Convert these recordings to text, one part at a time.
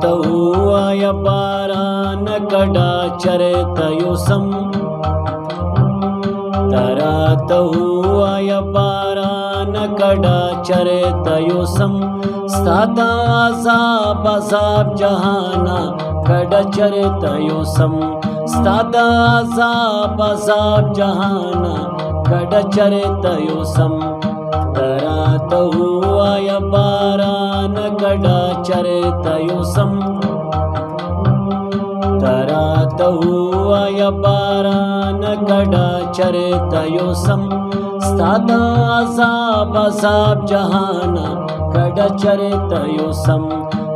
ته ووایه باران کډه چرته یوسم ته راته ووایه باران کډه چرته یوسم ستا د عذاب عذاب جهانه کډه چرته یوسم ستا د عذاب عذاب جهانه کډه چرته یوسم ته راته ووایه باران کډه چرته یوسم ته راته ووایه باران کډه چرته یوسم ستا د عذاب عذاب جهانه کډه چرته یوسم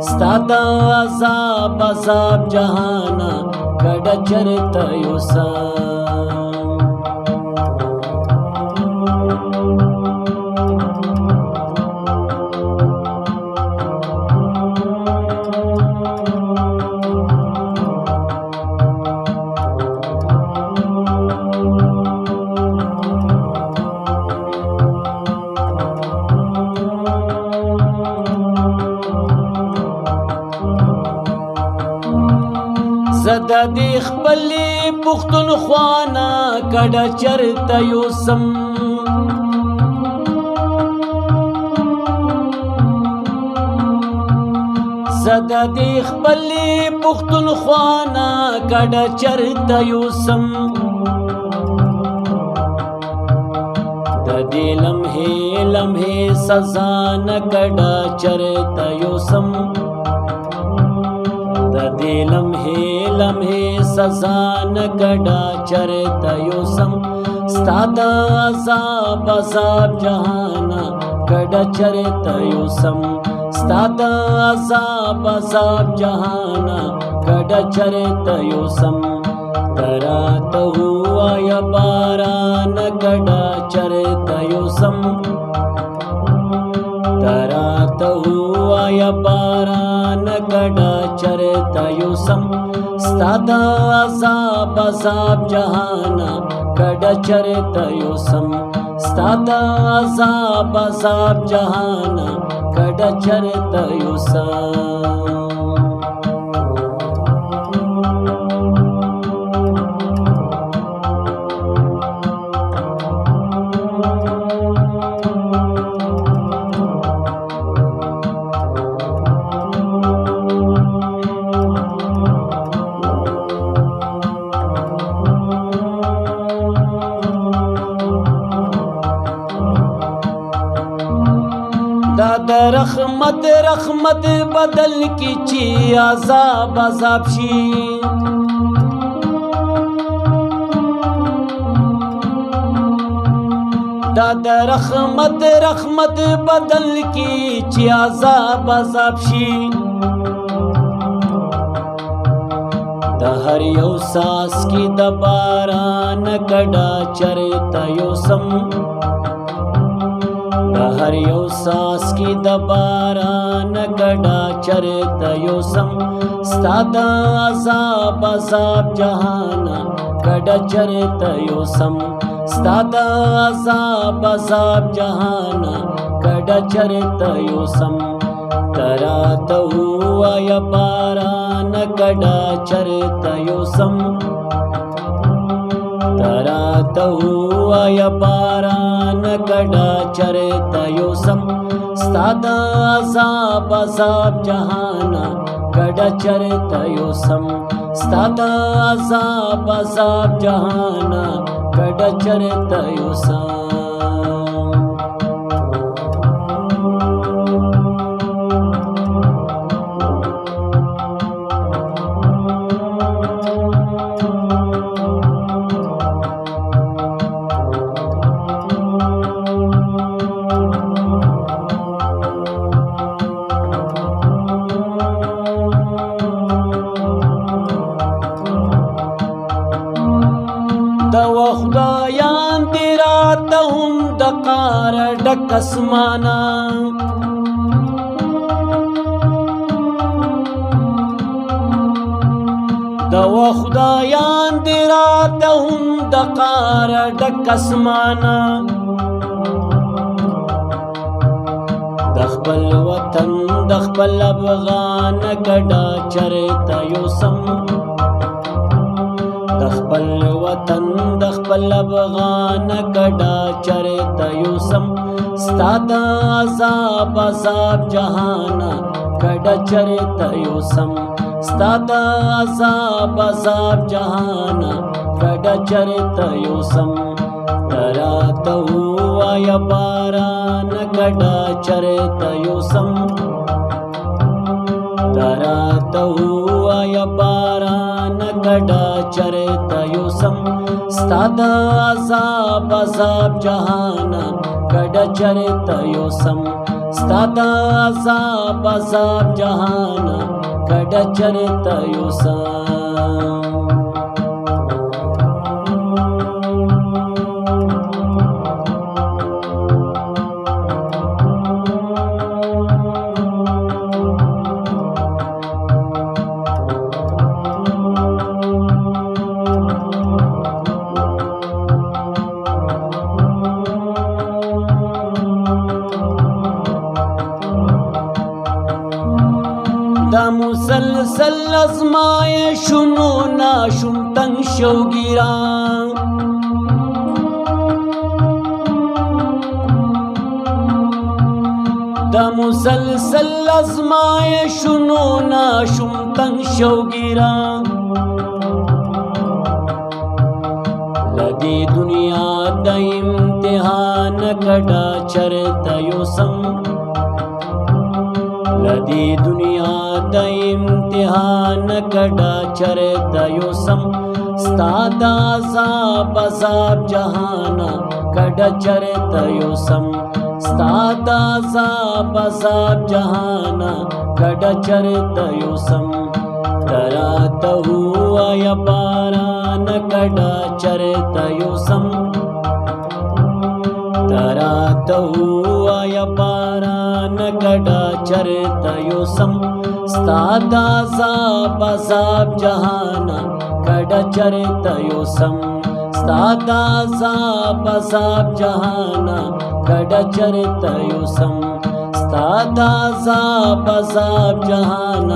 ستا د عذاب عذاب جهانه کډه چرته یوسم زد دی خپلی پختونخوانا کډه چرته یوسم زد دی خپلی پختونخوانا کډه چرته یوسم د دې لمحې لمحې سزا نه کډه چرته یوسم د دې لمحې لمحې سزا نه کډه چرته یوسم ستا د عذاب عذاب جهانه کډه چرته یوسم ستا د عذاب عذاب جهانه کډه چرته یوسم ته راته ووایه باران کډه چرته یوسم ته راته ووایه باران کډه چرته یوسم ستا د عذاب عذاب جهانه کډه چرته یوسم ستا د عذاب عذاب جهانه کډه چرته یوسم دا د رحمت رحمت بدل کی چی عذاب عذاب شي دا د رحمت رحمت بدل کی چی عذاب عذاب شي د هر یو ساس کی د باران کډه چرته یوسم د هر یو ساس کی د باران کډه چرته یوسم ستا د عذاب عذاب جهانه کډه چرته یوسم ستا د عذاب عذاب جهانه کډه چرته یوسم ته راته ووایه باران کډه چرته یوسم ته راته ووایه باران کډه چرته یوسم ستا د عذاب عذاب جهانه کډه چرته یوسم ستا د عذاب عذاب جهانه کډه چرته یوسم خدایان دی راته هم د قار ډک اسمانه د خدایان دی راته هم د قار ډک اسمانه د خپل وطن د خپل افغان کډا چرته یوسم د خپل وطن د خپل افغان کډا چرته یوسم ستا د عذاب عذاب جهان کډا چرته یوسم ستا د عذاب عذاب جهان کډا چرته یوسم تراته وایا باران کډا چرته یوسم تراته وایا باران کډا چرته یوسم ستا د عذاب عذاب جهان کډا چرته یوسم ستا د عذاب عذاب جهان کډا چرته یوسم دا مسلسل ازمایشونو ناشم تنگ شوگیران دا مسلسل ازمایشونو ناشم تنگ شوگیران لدی دنیا دا امتحان کډا چرته یوسم لدی دنیا د امتحان کډا چرته یوسم ستا د عذاب عذاب جهان کډا چرته یوسم ستا د عذاب عذاب جهان کډا چرته یوسم تراته وایا باران کډا چرته یوسم تراته وایا باران کډا چرته یوسم ستا د عذاب عذاب جهان کډا چرته یوسم ستا د عذاب عذاب جهان کډا چرته یوسم ستا د عذاب عذاب جهان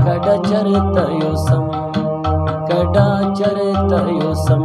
کډا چرته یوسم کډا چرته یوسم